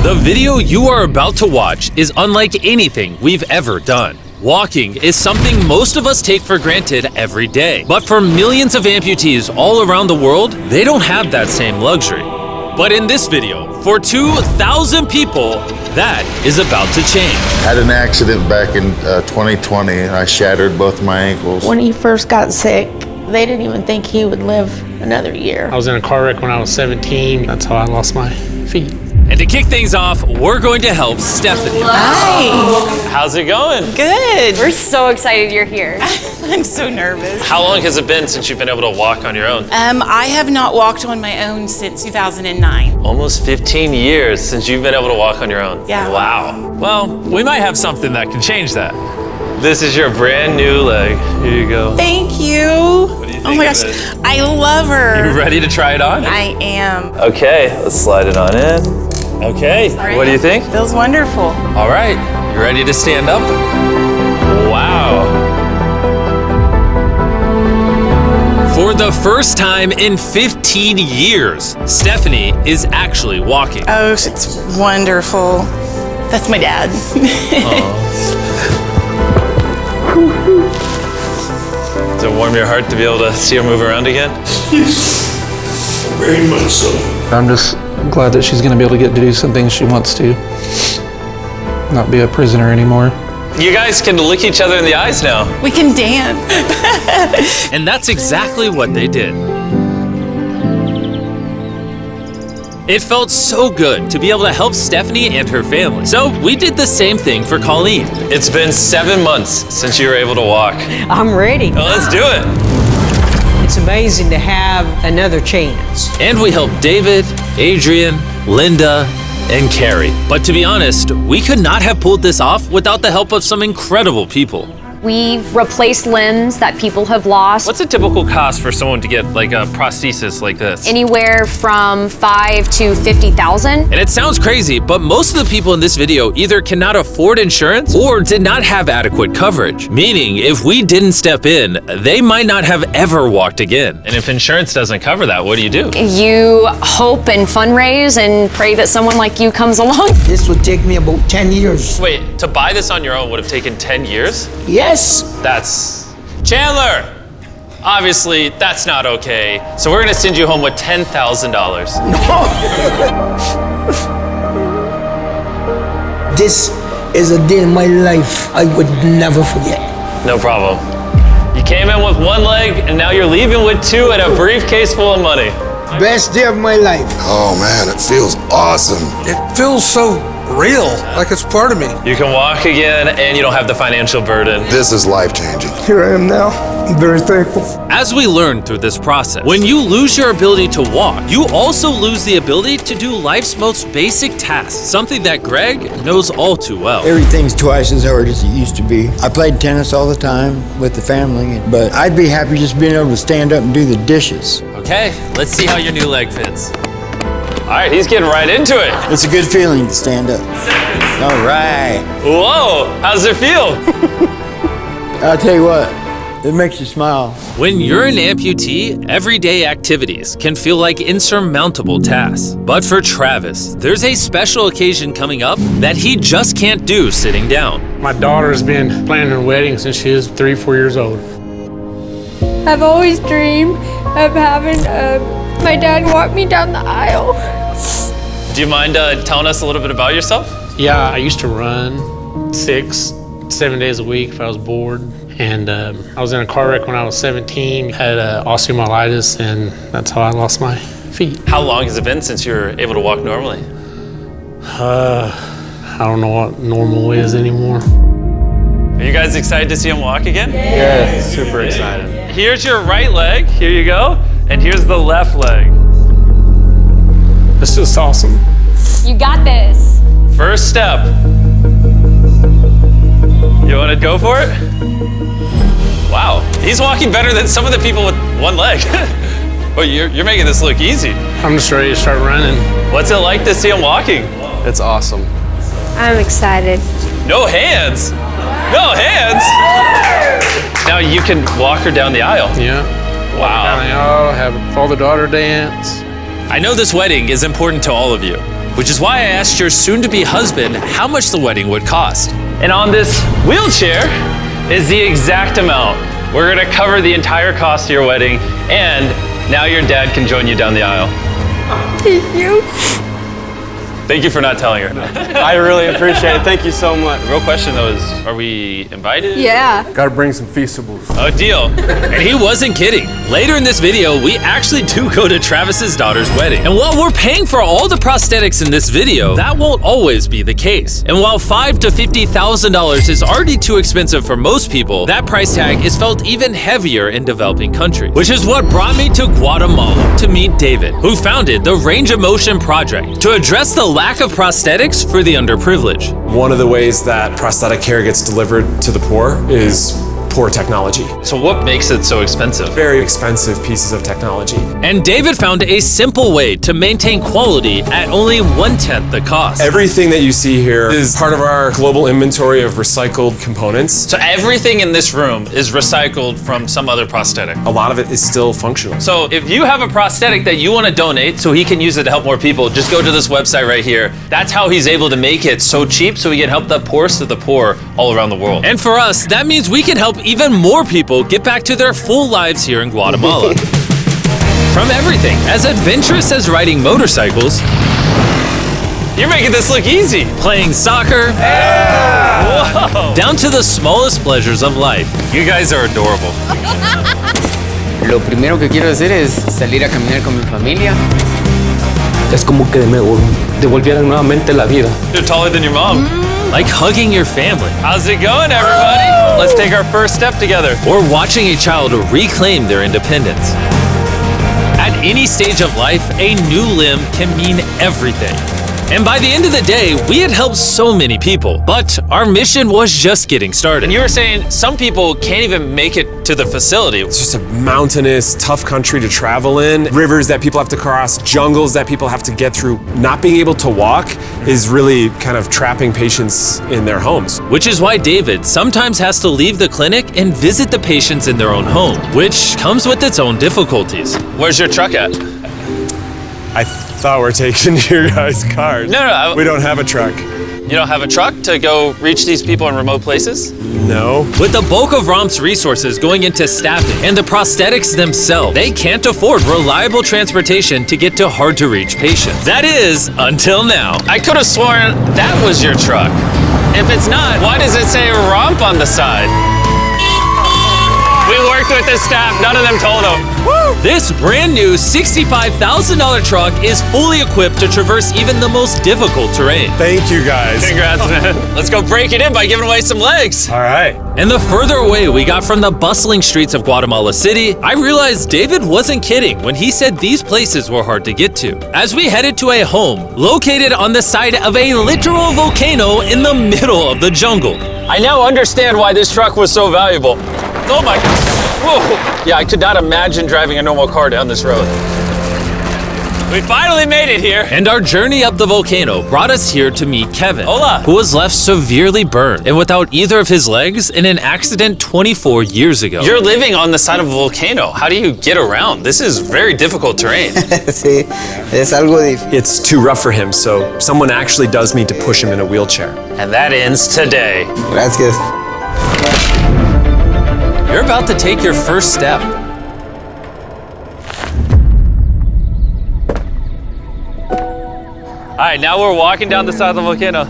The video you are about to watch is unlike anything we've ever done. Walking is something most of us take for granted every day. But for millions of amputees all around the world, they don't have that same luxury. But in this video, for 2,000 people, that is about to change. I had an accident back in 2020 and I shattered both my ankles. When he first got sick, they didn't even think he would live another year. I was in a car wreck when I was 17. That's how I lost my feet. And to kick things off, we're going to help Stephanie. Hi. How's it going? Good. We're so excited you're here. I'm so nervous. How long has it been since you've been able to walk on your own? I have not walked on my own since 2009. Almost 15 years since you've been able to walk on your own. Yeah. Wow. Well, we might have something that can change that. This is your brand new leg. Here you go. Thank you. What do you think Oh my gosh, of it? I love her. You ready to try it on? I am. Okay, let's slide it on in. Okay, what do you think? Feels wonderful. All right, you ready to stand up? Wow. For the first time in 15 years, Stephanie is actually walking. Oh, it's wonderful. That's my dad. Does it warm your heart to be able to see her move around again? Yes, very much so. I'm just glad that she's going to be able to get to do some things she wants to. Not be a prisoner anymore. You guys can look each other in the eyes now. We can dance. And that's exactly what they did. It felt so good to be able to help Stephanie and her family. So we did the same thing for Colleen. It's been 7 months since you were able to walk. I'm ready. Well, let's do it. It's amazing to have another chance. And we helped David, Adrian, Linda, and Carrie. But to be honest, we could not have pulled this off without the help of some incredible people. We've replaced limbs that people have lost. What's a typical cost for someone to get like a prosthesis like this? Anywhere from 5 to 50,000. And it sounds crazy, but most of the people in this video either cannot afford insurance or did not have adequate coverage. Meaning, if we didn't step in, they might not have ever walked again. And if insurance doesn't cover that, what do? You hope and fundraise and pray that someone like you comes along. This would take me about 10 years. Wait, to buy this on your own would have taken 10 years? Yes. That's... Chandler! Obviously, that's not okay. So we're gonna send you home with $10,000. This is a day in my life I would never forget. No problem. You came in with one leg, and now you're leaving with two and a briefcase full of money. Best day of my life. Oh man, it feels awesome. It feels so real, like it's part of me. You can walk again, and you don't have the financial burden. This is life-changing. Here I am now. I'm very thankful. As we learned through this process, when you lose your ability to walk, you also lose the ability to do life's most basic tasks, something that Greg knows all too well. Everything's twice as hard as it used to be. I played tennis all the time with the family, but I'd be happy just being able to stand up and do the dishes. Okay, let's see how your new leg fits. All right, he's getting right into it. It's a good feeling to stand up. All right. Whoa, how does it feel? I'll tell you what, it makes you smile. When you're an amputee, everyday activities can feel like insurmountable tasks. But for Travis, there's a special occasion coming up that he just can't do sitting down. My daughter's been planning her wedding since she was 3, 4 years old. I've always dreamed of having my dad walk me down the aisle. Do you mind telling us a little bit about yourself? Yeah, I used to run 6, 7 days a week if I was bored. And I was in a car wreck when I was 17, had osteomyelitis, and that's how I lost my feet. How long has it been since you were able to walk normally? I don't know what normal is anymore. Are you guys excited to see him walk again? Yeah, super excited. Here's your right leg, here you go, and here's the left leg. It's just awesome. You got this. First step. You want to go for it? Wow, he's walking better than some of the people with one leg. Well, you're making this look easy. I'm just ready to start running. What's it like to see him walking? It's awesome. I'm excited. No hands? No hands? Now you can walk her down the aisle. Yeah. Wow. Down the aisle, have a father-daughter dance. I know this wedding is important to all of you, which is why I asked your soon-to-be husband how much the wedding would cost. And on this wheelchair is the exact amount. We're gonna cover the entire cost of your wedding, and now your dad can join you down the aisle. Thank you. Thank you for not telling her. I really appreciate it. Thank you so much. The real question though is, are we invited? Yeah. Gotta bring some feastables. Oh, deal. And he wasn't kidding. Later in this video, we actually do go to Travis's daughter's wedding. And while we're paying for all the prosthetics in this video, that won't always be the case. And while $5,000 to $50,000 is already too expensive for most people, that price tag is felt even heavier in developing countries. Which is what brought me to Guatemala to meet David, who founded the Range of Motion Project to address the lack of prosthetics for the underprivileged. One of the ways that prosthetic care gets delivered to the poor is poor technology. So what makes it so expensive? Very expensive pieces of technology. And David found a simple way to maintain quality at only 1/10 the cost. Everything that you see here is part of our global inventory of recycled components. So everything in this room is recycled from some other prosthetic. A lot of it is still functional. So if you have a prosthetic that you want to donate so he can use it to help more people, just go to this website right here. That's how he's able to make it so cheap so he can help the poorest of the poor all around the world. And for us, that means we can help even more people get back to their full lives here in Guatemala. From everything as adventurous as riding motorcycles, you're making this look easy, playing soccer, whoa, down to the smallest pleasures of life. You guys are adorable. Lo primero que quiero hacer es salir a caminar con mi familia. Es como que me devolvieran nuevamente la vida. You're taller than your mom. Like hugging your family. How's it going, everybody? Let's take our first step together. Or watching a child reclaim their independence. At any stage of life, a new limb can mean everything. And by the end of the day, we had helped so many people, but our mission was just getting started. And you were saying some people can't even make it to the facility. It's just a mountainous, tough country to travel in. Rivers that people have to cross, jungles that people have to get through. Not being able to walk is really kind of trapping patients in their homes. Which is why David sometimes has to leave the clinic and visit the patients in their own home, which comes with its own difficulties. Where's your truck at? I thought we're taking your guys' cars. No. We don't have a truck. You don't have a truck to go reach these people in remote places? No. With the bulk of ROM's resources going into staffing and the prosthetics themselves, they can't afford reliable transportation to get to hard-to-reach patients. That is, until now. I could have sworn that was your truck. If it's not, why does it say ROMP on the side? We worked with the staff, none of them told them. This brand new $65,000 truck is fully equipped to traverse even the most difficult terrain. Thank you guys. Congrats, man. Let's go break it in by giving away some legs. All right. And the further away we got from the bustling streets of Guatemala City, I realized David wasn't kidding when he said these places were hard to get to. As we headed to a home located on the side of a literal volcano in the middle of the jungle. I now understand why this truck was so valuable. Oh my, whoa. Yeah, I could not imagine driving a normal car down this road. We finally made it here. And our journey up the volcano brought us here to meet Kevin, Hola. who was left severely burned and without either of his legs in an accident 24 years ago. You're living on the side of a volcano. How do you get around? This is very difficult terrain. Sí, es algo difícil. It's too rough for him, so someone actually does need to push him in a wheelchair. And that ends today. Gracias. You're about to take your first step. All right, now we're walking down the side of the volcano.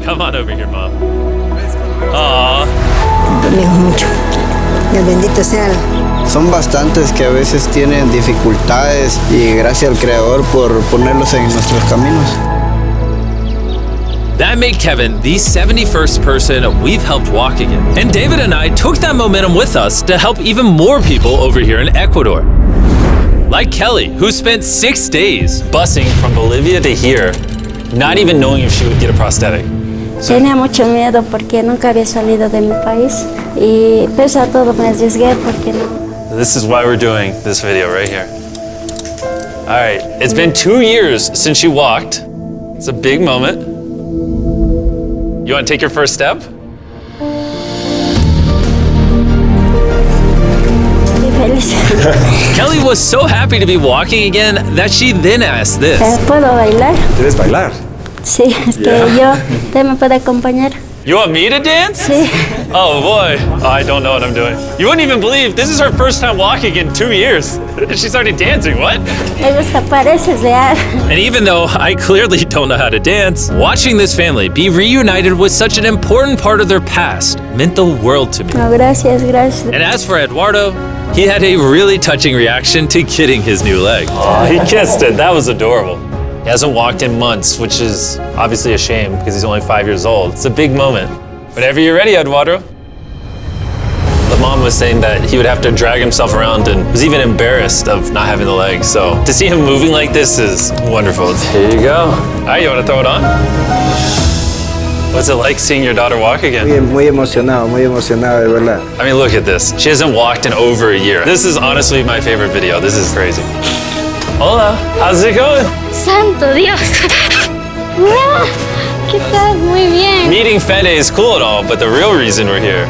Come on over here, Mom. Aww. mucho. Dios bendito sea. Son bastantes que a veces tienen dificultades y gracias al Creador por ponerlos en nuestros caminos. That made Kevin the 71st person we've helped walk again. And David and I took that momentum with us to help even more people over here in Ecuador. Like Kelly, who spent 6 days busing from Bolivia to here, not even knowing if she would get a prosthetic. Tenía mucho miedo porque nunca había salido de mi país y pese a todo me arriesgué porque no. This is why we're doing this video right here. All right, it's been 2 years since she walked. It's a big moment. You want to take your first step? Y feliz. Kelly was so happy to be walking again that she then asked this. ¿Puedo bailar? ¿Quieres bailar? Sí, es que yo, ¿usted me puede acompañar? You want me to dance? Sí. Oh boy, I don't know what I'm doing. You wouldn't even believe this is her first time walking in 2 years. She started dancing, what? Me gusta, pareces real. And even though I clearly don't know how to dance, watching this family be reunited with such an important part of their past meant the world to me. No, gracias, gracias. And as for Eduardo, he had a really touching reaction to getting his new leg. Oh, he kissed it. That was adorable. He hasn't walked in months, which is obviously a shame because he's only 5 years old. It's a big moment. Whenever you're ready, Eduardo. The mom was saying that he would have to drag himself around and was even embarrassed of not having the leg. So to see him moving like this is wonderful. Here you go. All right, you want to throw it on? What's it like seeing your daughter walk again? Muy emocionado, de verdad. I mean, look at this. She hasn't walked in over a year. This is honestly my favorite video. This is crazy. Hola, how's it going? Santo Dios. Hola, ¿qué tal? Muy bien. Meeting Fede is cool and all, but the real reason we're here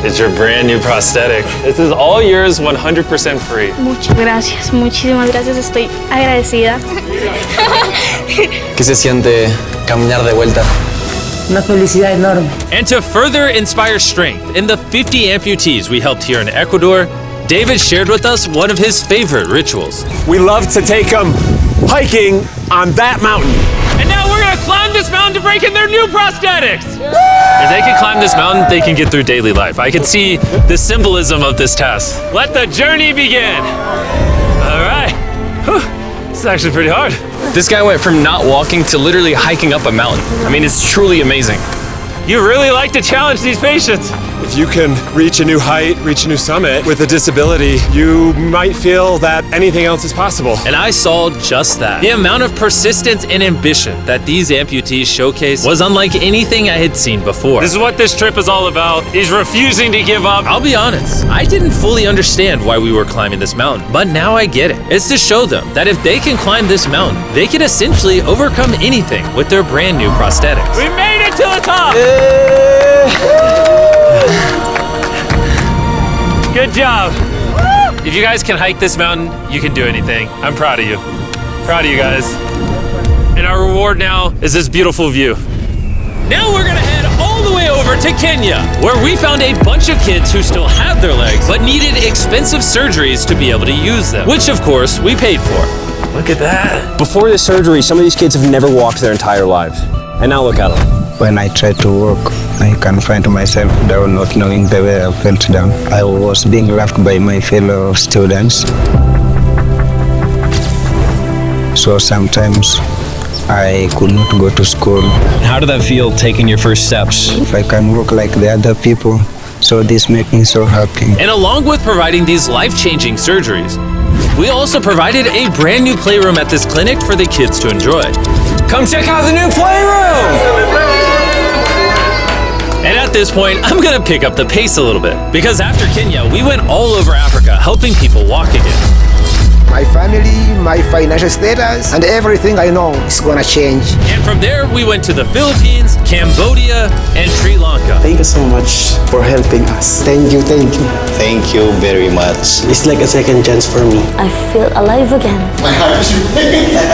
is your brand new prosthetic. This is all yours, 100% free. Muchas gracias, muchísimas gracias. Estoy agradecida. ¿Qué se siente caminar de vuelta? Una felicidad enorme. And to further inspire strength in the 50 amputees we helped here in Ecuador, David shared with us one of his favorite rituals. We love to take them hiking on that mountain. And now we're gonna climb this mountain to break in their new prosthetics. If they can climb this mountain, they can get through daily life. I can see the symbolism of this task. Let the journey begin. All right. Whew. This is actually pretty hard. This guy went from not walking to literally hiking up a mountain. I mean, it's truly amazing. You really like to challenge these patients. If you can reach a new height, reach a new summit with a disability, you might feel that anything else is possible. And I saw just that. The amount of persistence and ambition that these amputees showcased was unlike anything I had seen before. This is what this trip is all about, is refusing to give up. I'll be honest, I didn't fully understand why we were climbing this mountain, but now I get it. It's to show them that if they can climb this mountain, they can essentially overcome anything with their brand new prosthetics. We made it to the top! Good job. If you guys can hike this mountain, you can do anything. I'm proud of you. Proud of you guys. And our reward now is this beautiful view. Now we're gonna head all the way over to Kenya, where we found a bunch of kids who still have their legs, but needed expensive surgeries to be able to use them, which of course we paid for. Look at that. Before this surgery, some of these kids have never walked their entire lives. And now look at them. When I try to walk, I can find myself down, not knowing the way I felt down. I was being laughed by my fellow students. So sometimes I could not go to school. How did that feel, taking your first steps? If I can walk like the other people, so this makes me so happy. And along with providing these life-changing surgeries, we also provided a brand new playroom at this clinic for the kids to enjoy. Come check out the new playroom! And at this point, I'm gonna pick up the pace a little bit, because after Kenya, we went all over Africa helping people walk again. My family, my financial status, and everything I know is gonna change. And from there, we went to the Philippines, Cambodia, and Sri Lanka. Thank you so much for helping us. Thank you, thank you. Thank you very much. It's like a second chance for me. I feel alive again.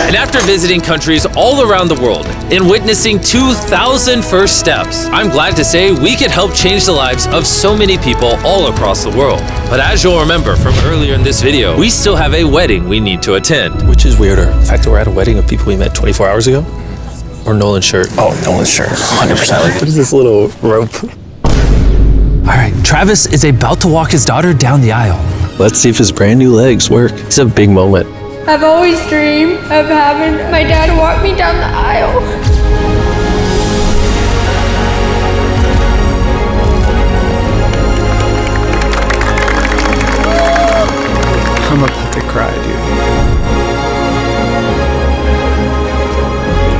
And after visiting countries all around the world and witnessing 2,000 first steps, I'm glad to say we could help change the lives of so many people all across the world. But as you'll remember from earlier in this video, we still have a wedding we need to attend. Which is weirder, the fact that we're at a wedding of people we met 24 hours ago, or Nolan's shirt? Oh, Nolan's shirt, 100%. What is this little rope? All right, Travis is about to walk his daughter down the aisle. Let's see if his brand new legs work. It's a big moment. I've always dreamed of having my dad walk me down the aisle. I'm about to cry, dude.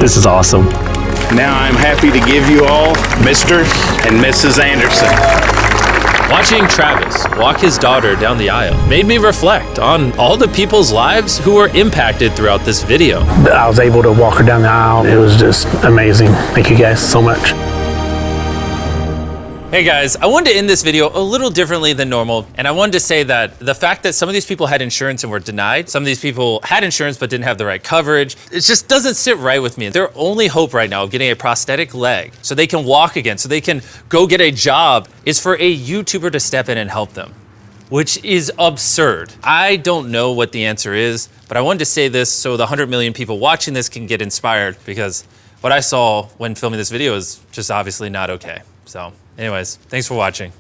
This is awesome. Now I'm happy to give you all Mr. and Mrs. Anderson. Watching Travis walk his daughter down the aisle made me reflect on all the people's lives who were impacted throughout this video. I was able to walk her down the aisle. It was just amazing. Thank you guys so much. Hey guys, I wanted to end this video a little differently than normal, and I wanted to say that the fact that some of these people had insurance and were denied, some of these people had insurance but didn't have the right coverage, it just doesn't sit right with me. Their only hope right now of getting a prosthetic leg so they can walk again, so they can go get a job, is for a YouTuber to step in and help them, which is absurd. I don't know what the answer is, but I wanted to say this so the 100 million people watching this can get inspired, because what I saw when filming this video is just obviously not okay. So anyways, thanks for watching.